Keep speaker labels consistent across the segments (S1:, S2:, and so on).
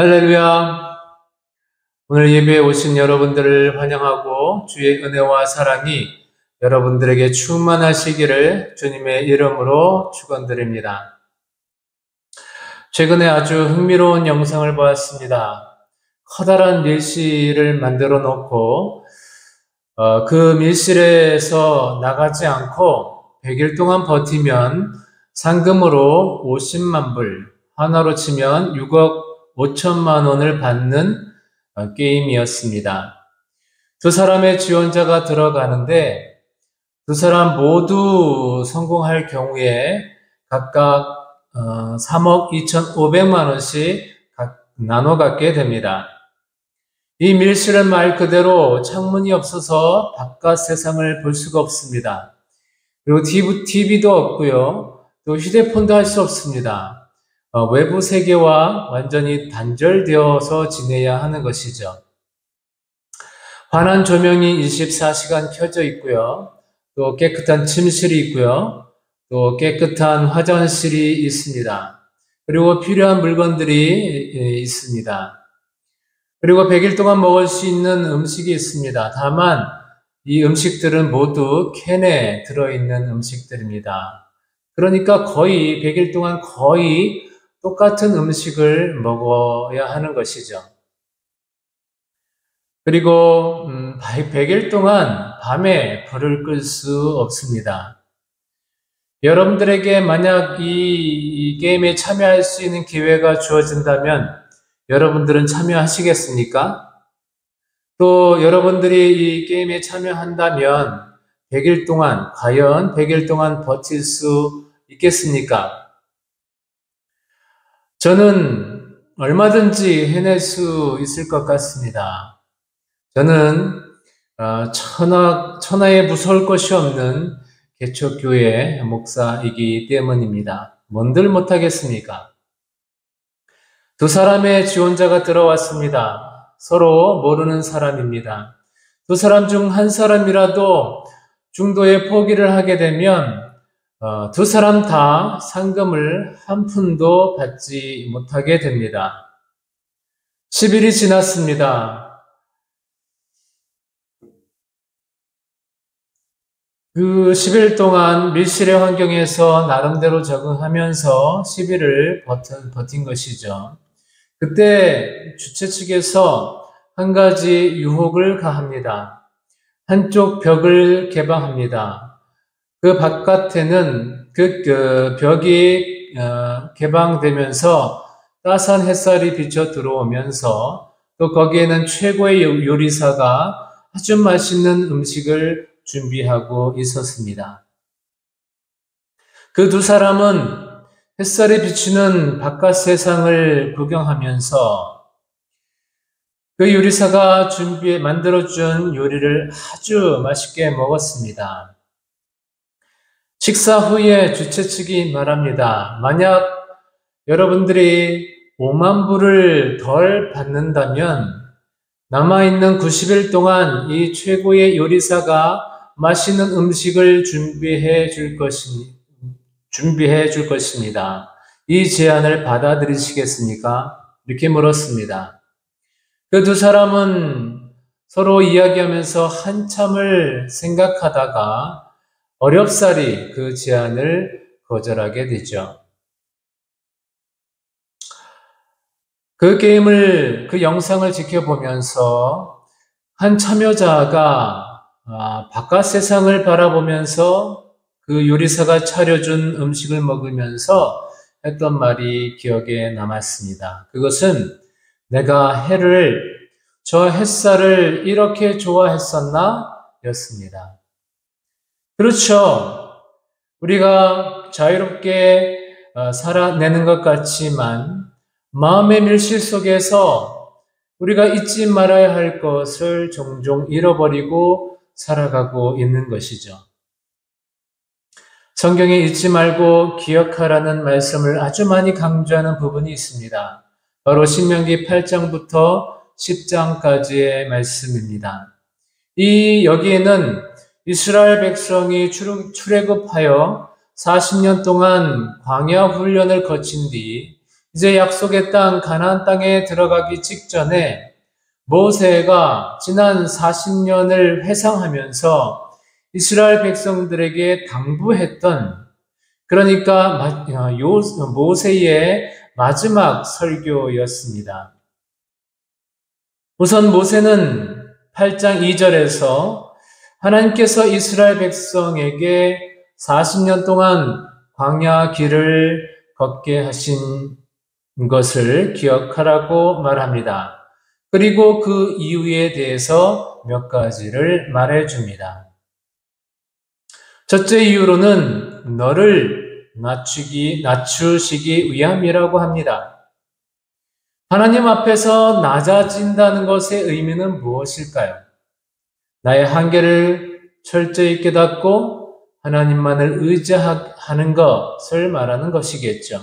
S1: 할렐루야! 오늘 예배에 오신 여러분들을 환영하고 주의 은혜와 사랑이 여러분들에게 충만하시기를 주님의 이름으로 축원드립니다. 최근에 아주 흥미로운 영상을 보았습니다. 커다란 밀실을 만들어 놓고 그 밀실에서 나가지 않고 100일 동안 버티면 상금으로 50만 불, 하나로 치면 6억 5천만 원을 받는 게임이었습니다. 두 사람의 지원자가 들어가는데 두 사람 모두 성공할 경우에 각각 3억 2,500만 원씩 나눠 갖게 됩니다. 이 밀실은 말 그대로 창문이 없어서 바깥 세상을 볼 수가 없습니다. 그리고 TV도 없고요. 또 휴대폰도 할 수 없습니다. 외부 세계와 완전히 단절되어서 지내야 하는 것이죠. 환한 조명이 24시간 켜져 있고요. 또 깨끗한 침실이 있고요. 또 깨끗한 화장실이 있습니다. 그리고 필요한 물건들이 있습니다. 그리고 100일 동안 먹을 수 있는 음식이 있습니다. 다만 이 음식들은 모두 캔에 들어있는 음식들입니다. 그러니까 거의 100일 동안 거의 똑같은 음식을 먹어야 하는 것이죠. 그리고 100일 동안 밤에 불을 끌 수 없습니다. 여러분들에게 만약 이 게임에 참여할 수 있는 기회가 주어진다면 여러분들은 참여하시겠습니까? 또 여러분들이 이 게임에 참여한다면 100일 동안, 과연 100일 동안 버틸 수 있겠습니까? 저는 얼마든지 해낼 수 있을 것 같습니다. 저는 천하에 무서울 것이 없는 개척교회 목사이기 때문입니다. 뭔들 못하겠습니까? 두 사람의 지원자가 들어왔습니다. 서로 모르는 사람입니다. 두 사람 중 한 사람이라도 중도에 포기를 하게 되면 두 사람 다 상금을 한 푼도 받지 못하게 됩니다. 10일이 지났습니다. 그 10일 동안 밀실의 환경에서 나름대로 적응하면서 10일을 버틴 것이죠. 그때 주최 측에서 한 가지 유혹을 가합니다. 한쪽 벽을 개방합니다. 그 바깥에는 그 벽이 개방되면서 따스한 햇살이 비쳐 들어오면서 또 거기에는 최고의 요리사가 아주 맛있는 음식을 준비하고 있었습니다. 그 두 사람은 햇살이 비치는 바깥 세상을 구경하면서 그 요리사가 만들어준 요리를 아주 맛있게 먹었습니다. 식사 후에 주최 측이 말합니다. 만약 여러분들이 5만 불을 덜 받는다면 남아있는 90일 동안 이 최고의 요리사가 맛있는 음식을 준비해 줄 것입니다. 이 제안을 받아들이시겠습니까? 이렇게 물었습니다. 그 두 사람은 서로 이야기하면서 한참을 생각하다가 어렵사리 그 제안을 거절하게 되죠. 그 영상을 지켜보면서 한 참여자가 바깥 세상을 바라보면서 그 요리사가 차려준 음식을 먹으면서 했던 말이 기억에 남았습니다. 그것은 내가 저 햇살을 이렇게 좋아했었나? 였습니다. 그렇죠. 우리가 자유롭게 살아내는 것 같지만 마음의 밀실 속에서 우리가 잊지 말아야 할 것을 종종 잃어버리고 살아가고 있는 것이죠. 성경에 잊지 말고 기억하라는 말씀을 아주 많이 강조하는 부분이 있습니다. 바로 신명기 8장부터 10장까지의 말씀입니다. 여기에는 이스라엘 백성이 출애굽하여 40년 동안 광야 훈련을 거친 뒤 이제 약속의 땅 가나안 땅에 들어가기 직전에 모세가 지난 40년을 회상하면서 이스라엘 백성들에게 당부했던, 그러니까 모세의 마지막 설교였습니다. 우선 모세는 8장 2절에서 하나님께서 이스라엘 백성에게 40년 동안 광야 길을 걷게 하신 것을 기억하라고 말합니다. 그리고 그 이유에 대해서 몇 가지를 말해줍니다. 첫째 이유로는 너를 낮추시기 위함이라고 합니다. 하나님 앞에서 낮아진다는 것의 의미는 무엇일까요? 나의 한계를 철저히 깨닫고 하나님만을 의지하는 것을 말하는 것이겠죠.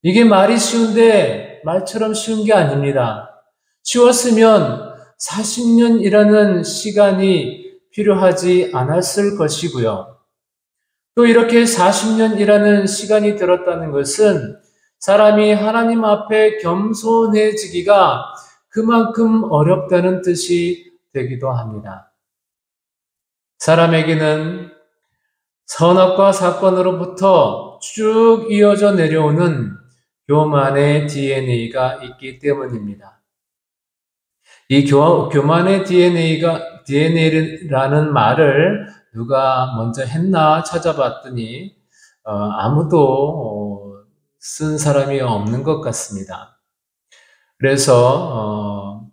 S1: 이게 말이 쉬운데 말처럼 쉬운 게 아닙니다. 쉬웠으면 40년이라는 시간이 필요하지 않았을 것이고요. 또 이렇게 40년이라는 시간이 들었다는 것은 사람이 하나님 앞에 겸손해지기가 그만큼 어렵다는 뜻이 되기도 합니다. 사람에게는 선악과 사건으로부터 쭉 이어져 내려오는 교만의 DNA가 있기 때문입니다. 이 교만의 DNA라는 말을 누가 먼저 했나 찾아봤더니 아무도 쓴 사람이 없는 것 같습니다. 그래서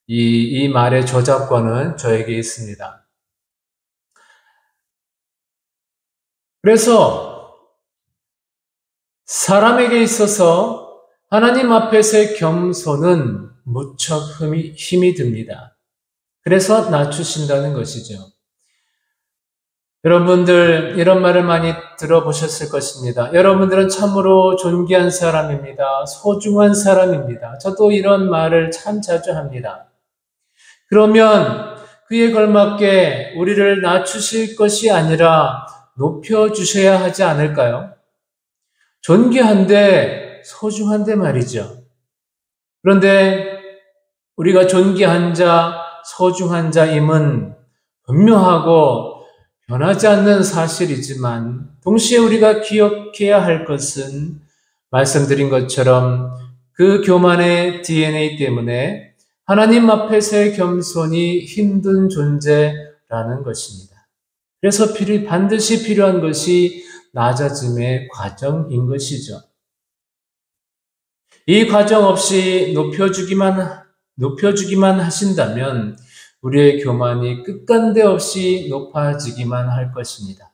S1: 이 말의 저작권은 저에게 있습니다. 그래서 사람에게 있어서 하나님 앞에서의 겸손은 무척 힘이 듭니다. 그래서 낮추신다는 것이죠. 여러분들 이런 말을 많이 들어보셨을 것입니다. 여러분들은 참으로 존귀한 사람입니다. 소중한 사람입니다. 저도 이런 말을 참 자주 합니다. 그러면 그에 걸맞게 우리를 낮추실 것이 아니라 높여주셔야 하지 않을까요? 존귀한데 소중한데 말이죠. 그런데 우리가 존귀한 자, 소중한 자임은 분명하고 변하지 않는 사실이지만 동시에 우리가 기억해야 할 것은 말씀드린 것처럼 그 교만의 DNA 때문에 하나님 앞에서의 겸손이 힘든 존재라는 것입니다. 그래서 반드시 필요한 것이 낮아짐의 과정인 것이죠. 이 과정 없이 높여주기만 하신다면 우리의 교만이 끝간데 없이 높아지기만 할 것입니다.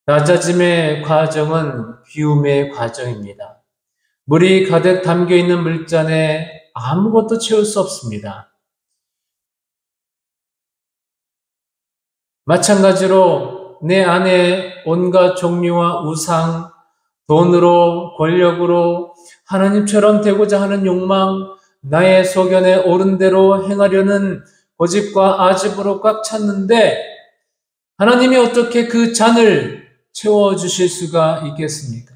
S1: 낮아짐의 과정은 비움의 과정입니다. 물이 가득 담겨있는 물잔에 아무것도 채울 수 없습니다. 마찬가지로 내 안에 온갖 종류와 우상, 돈으로, 권력으로 하나님처럼 되고자 하는 욕망, 나의 소견에 옳은 대로 행하려는 고집과 아집으로 꽉 찼는데 하나님이 어떻게 그 잔을 채워주실 수가 있겠습니까?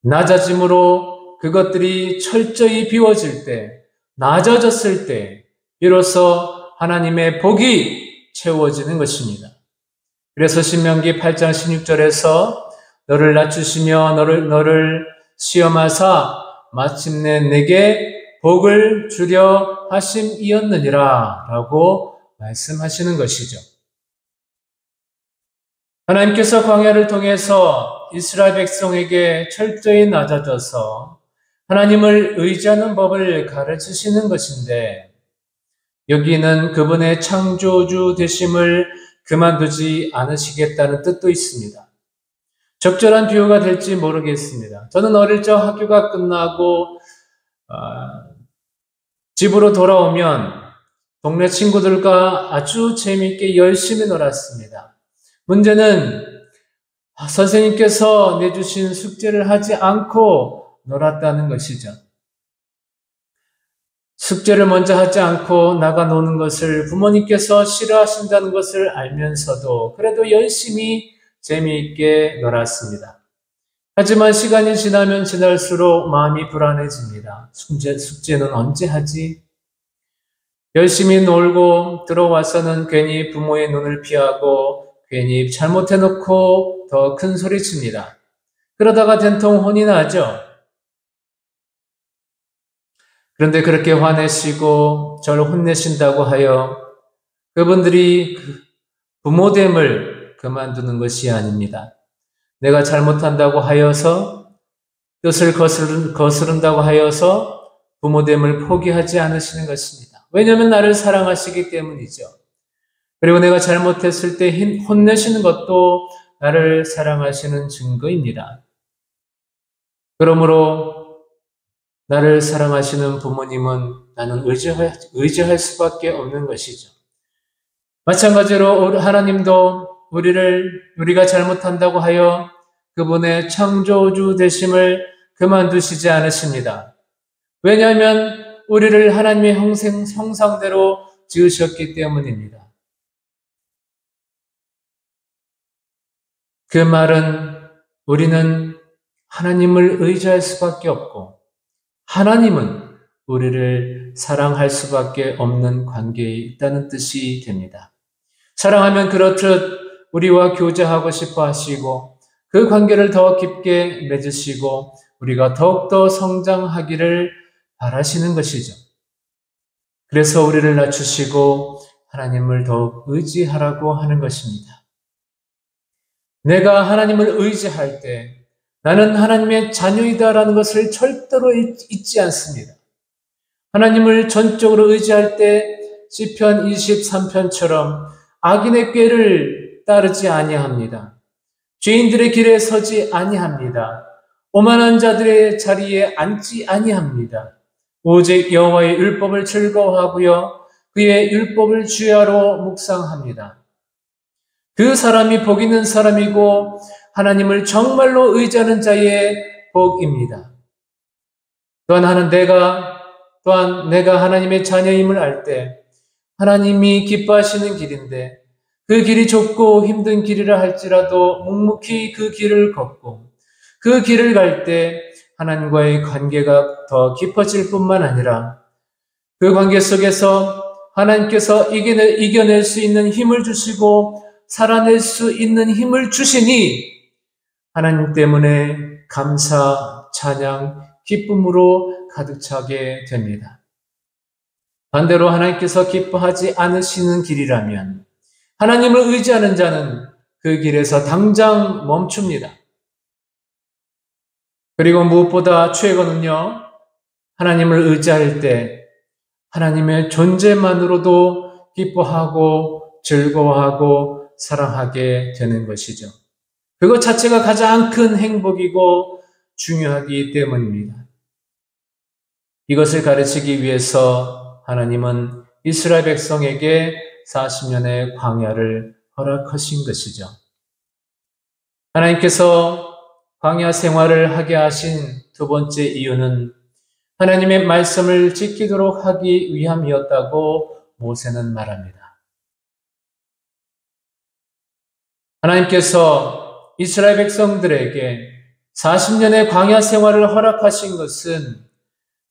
S1: 낮아짐으로 그것들이 철저히 비워질 때, 낮아졌을 때 비로소 하나님의 복이 채워지는 것입니다. 그래서 신명기 8장 16절에서 너를 낮추시며 너를 시험하사 마침내 내게 복을 주려 하심이었느니라 라고 말씀하시는 것이죠. 하나님께서 광야를 통해서 이스라엘 백성에게 철저히 낮아져서 하나님을 의지하는 법을 가르치시는 것인데 여기는 그분의 창조주 되심을 그만두지 않으시겠다는 뜻도 있습니다. 적절한 비유가 될지 모르겠습니다. 저는 어릴 적 학교가 끝나고 집으로 돌아오면 동네 친구들과 아주 재미있게 열심히 놀았습니다. 문제는 선생님께서 내주신 숙제를 하지 않고 놀았다는 것이죠. 숙제를 먼저 하지 않고 나가 노는 것을 부모님께서 싫어하신다는 것을 알면서도 그래도 열심히 재미있게 놀았습니다. 하지만 시간이 지나면 지날수록 마음이 불안해집니다. 숙제는 언제 하지? 열심히 놀고 들어와서는 괜히 부모의 눈을 피하고 괜히 잘못해놓고 더 큰 소리 칩니다. 그러다가 된통 혼이 나죠. 그런데 그렇게 화내시고 저를 혼내신다고 하여 그분들이 부모됨을 그만두는 것이 아닙니다. 내가 잘못한다고 하여서 뜻을 거스른다고 하여서 부모됨을 포기하지 않으시는 것입니다. 왜냐하면 나를 사랑하시기 때문이죠. 그리고 내가 잘못했을 때 혼내시는 것도 나를 사랑하시는 증거입니다. 그러므로 나를 사랑하시는 부모님은 나는 의지할 수밖에 없는 것이죠. 마찬가지로 하나님도 우리가 잘못한다고 하여 그분의 창조주 되심을 그만두시지 않으십니다. 왜냐하면 우리를 하나님의 형상대로 지으셨기 때문입니다. 그 말은 우리는 하나님을 의지할 수밖에 없고 하나님은 우리를 사랑할 수밖에 없는 관계에 있다는 뜻이 됩니다. 사랑하면 그렇듯 우리와 교제하고 싶어 하시고 그 관계를 더 깊게 맺으시고 우리가 더욱더 성장하기를 바라시는 것이죠. 그래서 우리를 낮추시고 하나님을 더욱 의지하라고 하는 것입니다. 내가 하나님을 의지할 때 나는 하나님의 자녀이다라는 것을 절대로 잊지 않습니다. 하나님을 전적으로 의지할 때 시편 23편처럼 악인의 꾀를 따르지 아니합니다. 죄인들의 길에 서지 아니합니다. 오만한 자들의 자리에 앉지 아니합니다. 오직 여호와의 율법을 즐거워하고요. 그의 율법을 주야로 묵상합니다. 그 사람이 복 있는 사람이고 하나님을 정말로 의지하는 자의 복입니다. 또한 내가 하나님의 자녀임을 알 때 하나님이 기뻐하시는 길인데 그 길이 좁고 힘든 길이라 할지라도 묵묵히 그 길을 걷고 그 길을 갈 때 하나님과의 관계가 더 깊어질 뿐만 아니라 그 관계 속에서 하나님께서 이겨낼 수 있는 힘을 주시고 살아낼 수 있는 힘을 주시니 하나님 때문에 감사, 찬양, 기쁨으로 가득 차게 됩니다. 반대로 하나님께서 기뻐하지 않으시는 길이라면 하나님을 의지하는 자는 그 길에서 당장 멈춥니다. 그리고 무엇보다 최고는요, 하나님을 의지할 때 하나님의 존재만으로도 기뻐하고 즐거워하고 사랑하게 되는 것이죠. 그것 자체가 가장 큰 행복이고 중요하기 때문입니다. 이것을 가르치기 위해서 하나님은 이스라엘 백성에게 40년의 광야를 허락하신 것이죠. 하나님께서 광야 생활을 하게 하신 두 번째 이유는 하나님의 말씀을 지키도록 하기 위함이었다고 모세는 말합니다. 하나님께서 이스라엘 백성들에게 40년의 광야 생활을 허락하신 것은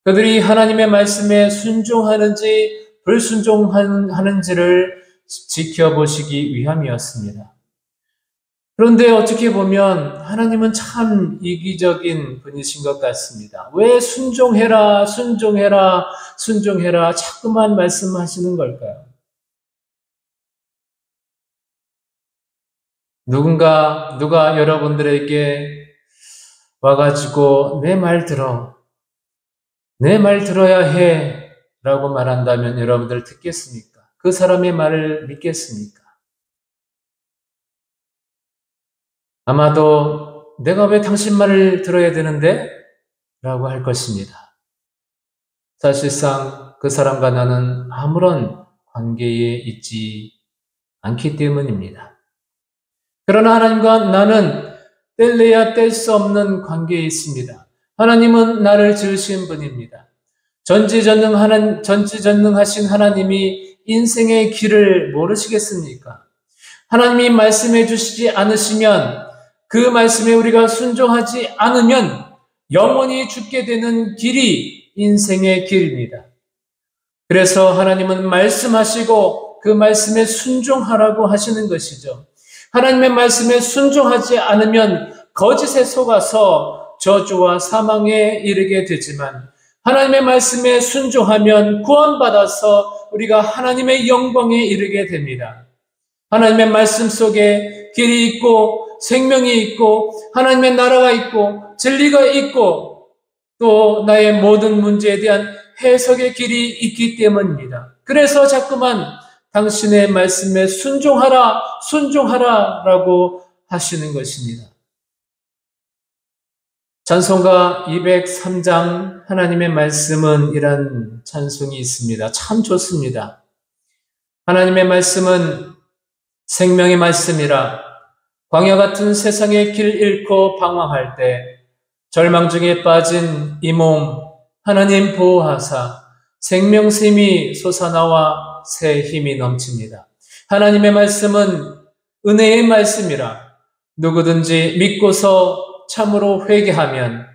S1: 그들이 하나님의 말씀에 순종하는지 불순종하는지를 지켜보시기 위함이었습니다. 그런데 어떻게 보면 하나님은 참 이기적인 분이신 것 같습니다. 왜 순종해라 자꾸만 말씀하시는 걸까요? 누가 여러분들에게 와가지고 내 말 들어야 해 라고 말한다면 여러분들 듣겠습니까? 그 사람의 말을 믿겠습니까? 아마도 내가 왜 당신 말을 들어야 되는데? 라고 할 것입니다. 사실상 그 사람과 나는 아무런 관계에 있지 않기 때문입니다. 그러나 하나님과 나는 뗄래야 뗄 수 없는 관계에 있습니다. 하나님은 나를 지으신 분입니다. 전지전능하신 하나님이 인생의 길을 모르시겠습니까? 하나님이 말씀해 주시지 않으시면 그 말씀에 우리가 순종하지 않으면 영원히 죽게 되는 길이 인생의 길입니다. 그래서 하나님은 말씀하시고 그 말씀에 순종하라고 하시는 것이죠. 하나님의 말씀에 순종하지 않으면 거짓에 속아서 저주와 사망에 이르게 되지만 하나님의 말씀에 순종하면 구원받아서 우리가 하나님의 영광에 이르게 됩니다. 하나님의 말씀 속에 길이 있고 생명이 있고 하나님의 나라가 있고 진리가 있고 또 나의 모든 문제에 대한 해석의 길이 있기 때문입니다. 그래서 자꾸만 당신의 말씀에 순종하라, 순종하라 라고 하시는 것입니다. 찬송가 203장 하나님의 말씀은 이런 찬송이 있습니다. 참 좋습니다. 하나님의 말씀은 생명의 말씀이라 광야 같은 세상의 길 잃고 방황할 때 절망 중에 빠진 이 몸 하나님 보호하사 생명샘이 솟아나와 새 힘이 넘칩니다. 하나님의 말씀은 은혜의 말씀이라 누구든지 믿고서 참으로 회개하면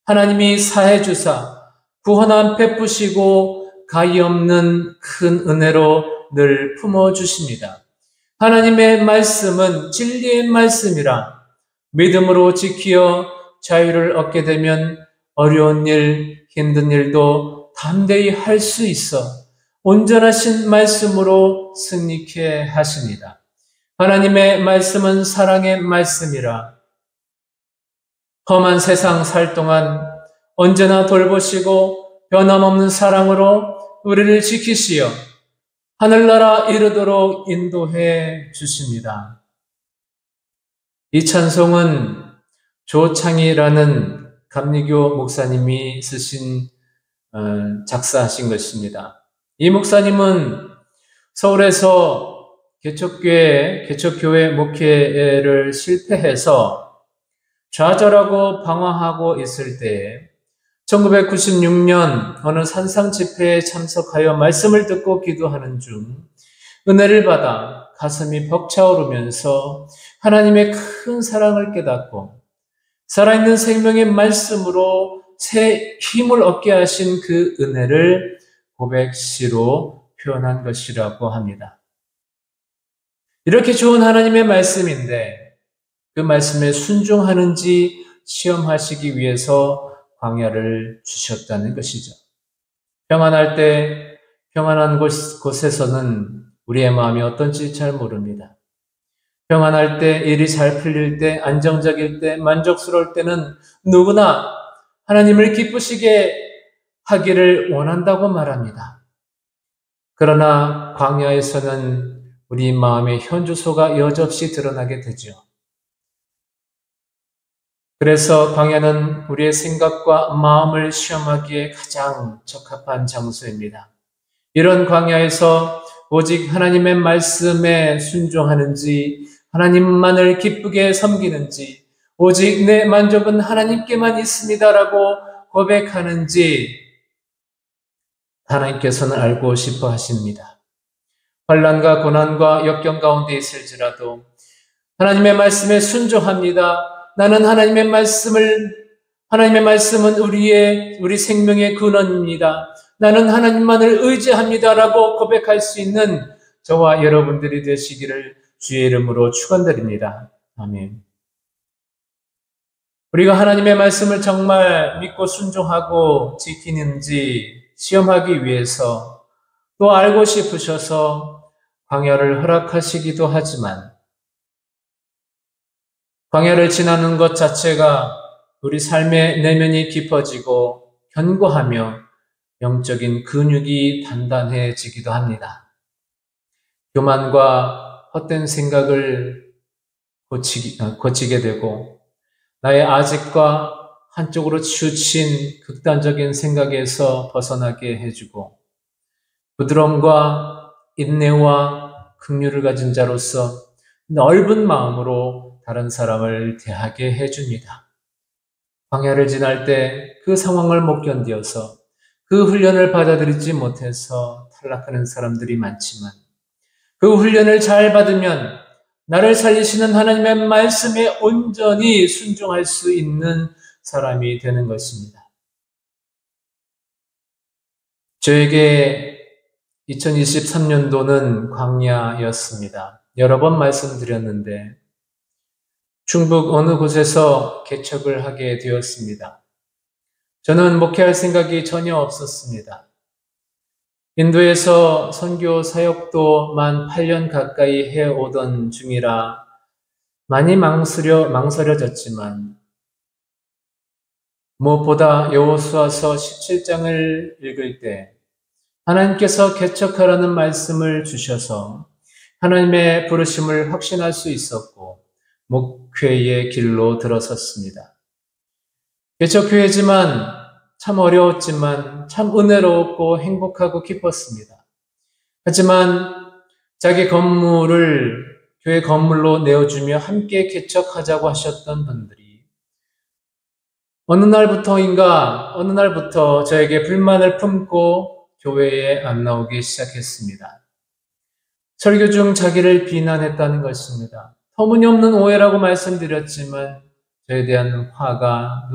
S1: 하나님이 사해 주사 구원함 베푸시고 가히 없는 큰 은혜로 늘 품어주십니다. 하나님의 말씀은 진리의 말씀이라 믿음으로 지키어 자유를 얻게 되면 어려운 일, 힘든 일도 담대히 할 수 있어 온전하신 말씀으로 승리케 하십니다. 하나님의 말씀은 사랑의 말씀이라 험한 세상 살 동안 언제나 돌보시고 변함없는 사랑으로 우리를 지키시어 하늘나라 이르도록 인도해 주십니다. 이 찬송은 조창희라는 감리교 목사님이 쓰신 작사하신 것입니다. 이 목사님은 서울에서 개척교회 목회를 실패해서 좌절하고 방황하고 있을 때에 1996년 어느 산상 집회에 참석하여 말씀을 듣고 기도하는 중 은혜를 받아 가슴이 벅차오르면서 하나님의 큰 사랑을 깨닫고 살아있는 생명의 말씀으로 새 힘을 얻게 하신 그 은혜를 고백시로 표현한 것이라고 합니다. 이렇게 좋은 하나님의 말씀인데 그 말씀에 순종하는지 시험하시기 위해서 광야를 주셨다는 것이죠. 평안할 때 평안한 곳에서는 우리의 마음이 어떤지 잘 모릅니다. 평안할 때, 일이 잘 풀릴 때, 안정적일 때, 만족스러울 때는 누구나 하나님을 기쁘시게 하기를 원한다고 말합니다. 그러나 광야에서는 우리 마음의 현주소가 여지없이 드러나게 되죠. 그래서 광야는 우리의 생각과 마음을 시험하기에 가장 적합한 장소입니다. 이런 광야에서 오직 하나님의 말씀에 순종하는지, 하나님만을 기쁘게 섬기는지, 오직 내 만족은 하나님께만 있습니다라고 고백하는지 하나님께서는 알고 싶어 하십니다. 환난과 고난과 역경 가운데 있을지라도 하나님의 말씀에 순종합니다. 나는 하나님의 말씀은 우리 생명의 근원입니다. 나는 하나님만을 의지합니다라고 고백할 수 있는 저와 여러분들이 되시기를 주의 이름으로 축원드립니다. 아멘. 우리가 하나님의 말씀을 정말 믿고 순종하고 지키는지 시험하기 위해서 또 알고 싶으셔서 광야를 허락하시기도 하지만 광야를 지나는 것 자체가 우리 삶의 내면이 깊어지고 견고하며 영적인 근육이 단단해지기도 합니다. 교만과 헛된 생각을 고치게 되고 나의 아집과 한쪽으로 치우친 극단적인 생각에서 벗어나게 해주고 부드러움과 인내와 긍휼을 가진 자로서 넓은 마음으로 다른 사람을 대하게 해줍니다. 광야를 지날 때 그 상황을 못 견디어서 그 훈련을 받아들이지 못해서 탈락하는 사람들이 많지만 그 훈련을 잘 받으면 나를 살리시는 하나님의 말씀에 온전히 순종할 수 있는 사람이 되는 것입니다. 저에게 2023년도는 광야였습니다. 여러 번 말씀드렸는데 중북 어느 곳에서 개척을 하게 되었습니다. 저는 목회할 생각이 전혀 없었습니다. 인도에서 선교 사역도 만 8년 가까이 해오던 중이라 많이 망설여졌지만 무엇보다 여호수아서 17장을 읽을 때 하나님께서 개척하라는 말씀을 주셔서 하나님의 부르심을 확신할 수 있었고 목회의 길로 들어섰습니다. 개척교회지만 참 어려웠지만 참 은혜로웠고 행복하고 기뻤습니다. 하지만 자기 건물을 교회 건물로 내어주며 함께 개척하자고 하셨던 분들이 어느 날부터 저에게 불만을 품고 교회에 안 나오기 시작했습니다. 설교 중 자기를 비난했다는 것입니다. 터무니없는 오해라고 말씀드렸지만 저에 대한 화가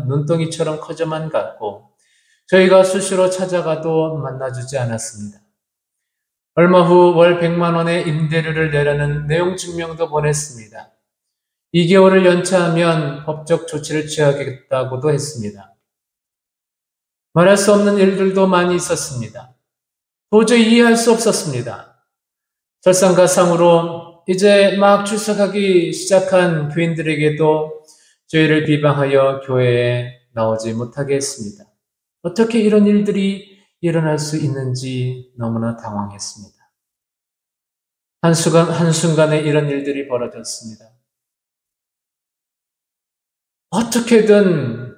S1: 눈덩이처럼 커져만 갔고 저희가 수시로 찾아가도 만나주지 않았습니다. 얼마 후 월 100만 원의 임대료를 내라는 내용 증명도 보냈습니다. 2개월을 연차하면 법적 조치를 취하겠다고도 했습니다. 말할 수 없는 일들도 많이 있었습니다. 도저히 이해할 수 없었습니다. 설상가상으로 이제 막 출석하기 시작한 교인들에게도 저희를 비방하여 교회에 나오지 못하게 했습니다. 어떻게 이런 일들이 일어날 수 있는지 너무나 당황했습니다. 한순간에 이런 일들이 벌어졌습니다. 어떻게든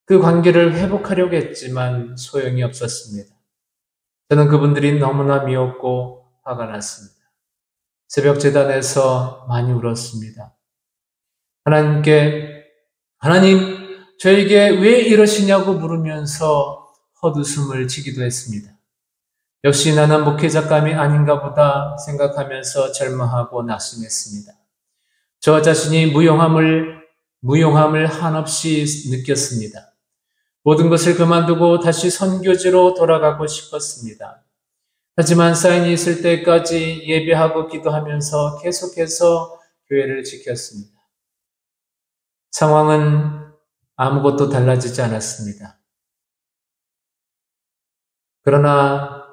S1: 그 관계를 회복하려고 했지만 소용이 없었습니다. 저는 그분들이 너무나 미웠고 화가 났습니다. 새벽 제단에서 많이 울었습니다. 하나님, 저에게 왜 이러시냐고 물으면서 헛웃음을 치기도 했습니다. 역시 나는 목회자감이 아닌가 보다 생각하면서 절망하고 낙심했습니다. 저 자신이 무용함을 한없이 느꼈습니다. 모든 것을 그만두고 다시 선교지로 돌아가고 싶었습니다. 하지만 사인이 있을 때까지 예배하고 기도하면서 계속해서 교회를 지켰습니다. 상황은 아무것도 달라지지 않았습니다. 그러나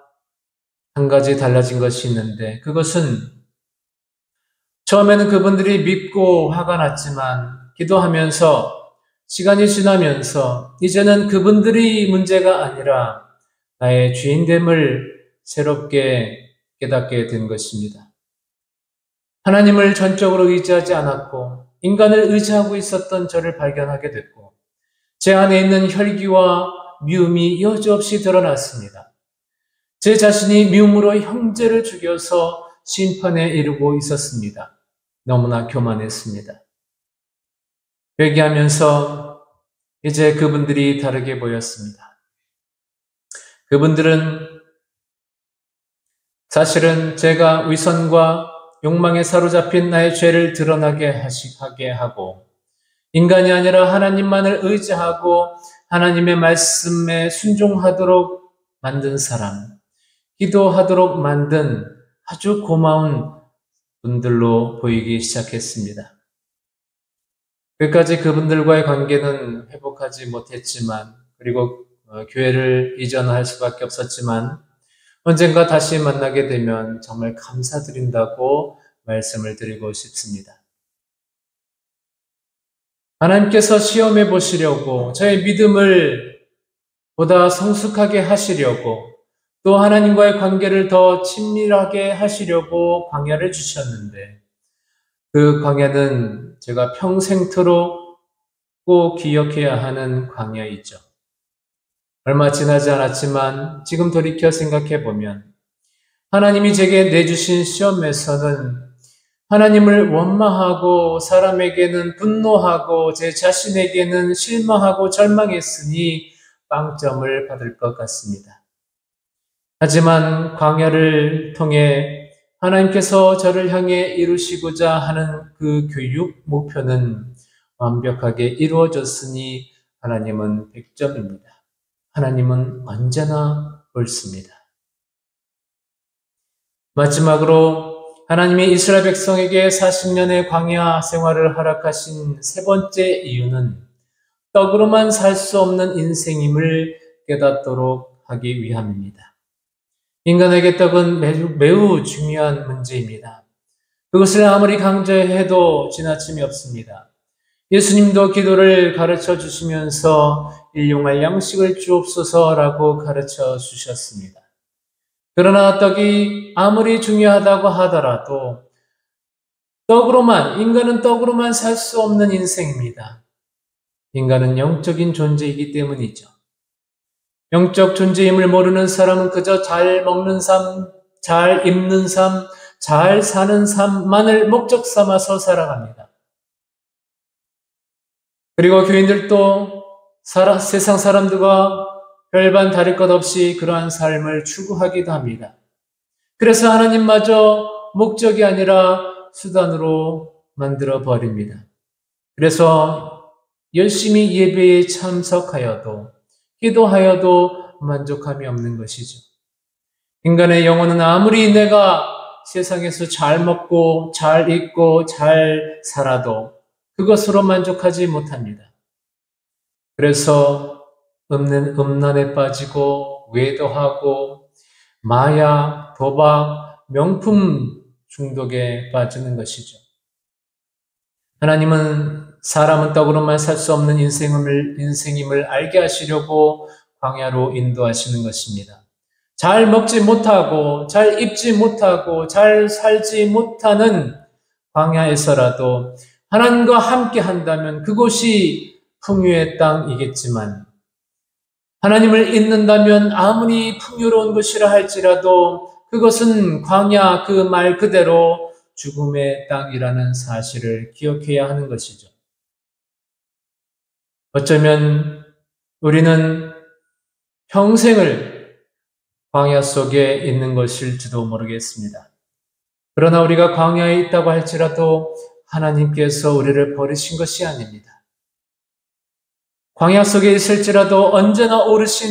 S1: 한 가지 달라진 것이 있는데 그것은 처음에는 그분들이 밉고 화가 났지만 기도하면서 시간이 지나면서 이제는 그분들이 문제가 아니라 나의 주인됨을 새롭게 깨닫게 된 것입니다. 하나님을 전적으로 의지하지 않았고 인간을 의지하고 있었던 저를 발견하게 됐고 제 안에 있는 혈기와 미움이 여지없이 드러났습니다. 제 자신이 미움으로 형제를 죽여서 심판에 이르고 있었습니다. 너무나 교만했습니다. 회개하면서 이제 그분들이 다르게 보였습니다. 그분들은 사실은 제가 위선과 욕망에 사로잡힌 나의 죄를 드러나게 하게 하고 인간이 아니라 하나님만을 의지하고 하나님의 말씀에 순종하도록 만든 사람, 기도하도록 만든 아주 고마운 분들로 보이기 시작했습니다. 끝까지 그분들과의 관계는 회복하지 못했지만 그리고 교회를 이전할 수밖에 없었지만 언젠가 다시 만나게 되면 정말 감사드린다고 말씀을 드리고 싶습니다. 하나님께서 시험해 보시려고 저의 믿음을 보다 성숙하게 하시려고 또 하나님과의 관계를 더 친밀하게 하시려고 광야를 주셨는데 그 광야는 제가 평생토록 꼭 기억해야 하는 광야이죠. 얼마 지나지 않았지만 지금 돌이켜 생각해 보면 하나님이 제게 내주신 시험에서는 하나님을 원망하고 사람에게는 분노하고 제 자신에게는 실망하고 절망했으니 빵점을 받을 것 같습니다. 하지만 광야를 통해 하나님께서 저를 향해 이루시고자 하는 그 교육 목표는 완벽하게 이루어졌으니 하나님은 100점입니다. 하나님은 언제나 옳습니다. 마지막으로 하나님이 이스라엘 백성에게 40년의 광야 생활을 허락하신 세 번째 이유는 떡으로만 살 수 없는 인생임을 깨닫도록 하기 위함입니다. 인간에게 떡은 매우 중요한 문제입니다. 그것을 아무리 강조해도 지나침이 없습니다. 예수님도 기도를 가르쳐 주시면서 일용할 양식을 주옵소서라고 가르쳐 주셨습니다. 그러나 떡이 아무리 중요하다고 하더라도 인간은 떡으로만 살 수 없는 인생입니다. 인간은 영적인 존재이기 때문이죠. 영적 존재임을 모르는 사람은 그저 잘 먹는 삶, 잘 입는 삶, 잘 사는 삶만을 목적 삼아서 살아갑니다. 그리고 교인들도 세상 사람들과 별반 다를 것 없이 그러한 삶을 추구하기도 합니다. 그래서 하나님마저 목적이 아니라 수단으로 만들어 버립니다. 그래서 열심히 예배에 참석하여도 기도하여도 만족함이 없는 것이죠. 인간의 영혼은 아무리 내가 세상에서 잘 먹고 잘 입고 잘 살아도 그것으로 만족하지 못합니다. 그래서 음란에 빠지고 외도하고 마약, 도박, 명품 중독에 빠지는 것이죠. 하나님은 사람은 떡으로만 살 수 없는 인생임을 알게 하시려고 광야로 인도하시는 것입니다. 잘 먹지 못하고 잘 입지 못하고 잘 살지 못하는 광야에서라도 하나님과 함께 한다면 그곳이 풍요의 땅이겠지만 하나님을 잊는다면 아무리 풍요로운 것이라 할지라도 그것은 광야 그 말 그대로 죽음의 땅이라는 사실을 기억해야 하는 것이죠. 어쩌면 우리는 평생을 광야 속에 있는 것일지도 모르겠습니다. 그러나 우리가 광야에 있다고 할지라도 하나님께서 우리를 버리신 것이 아닙니다. 광야 속에 있을지라도 언제나 오르신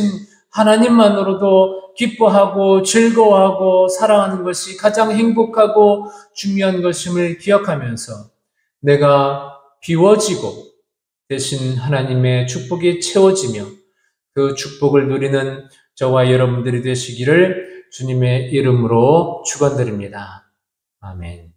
S1: 하나님만으로도 기뻐하고 즐거워하고 사랑하는 것이 가장 행복하고 중요한 것임을 기억하면서 내가 비워지고 대신 하나님의 축복이 채워지며 그 축복을 누리는 저와 여러분들이 되시기를 주님의 이름으로 축원드립니다. 아멘.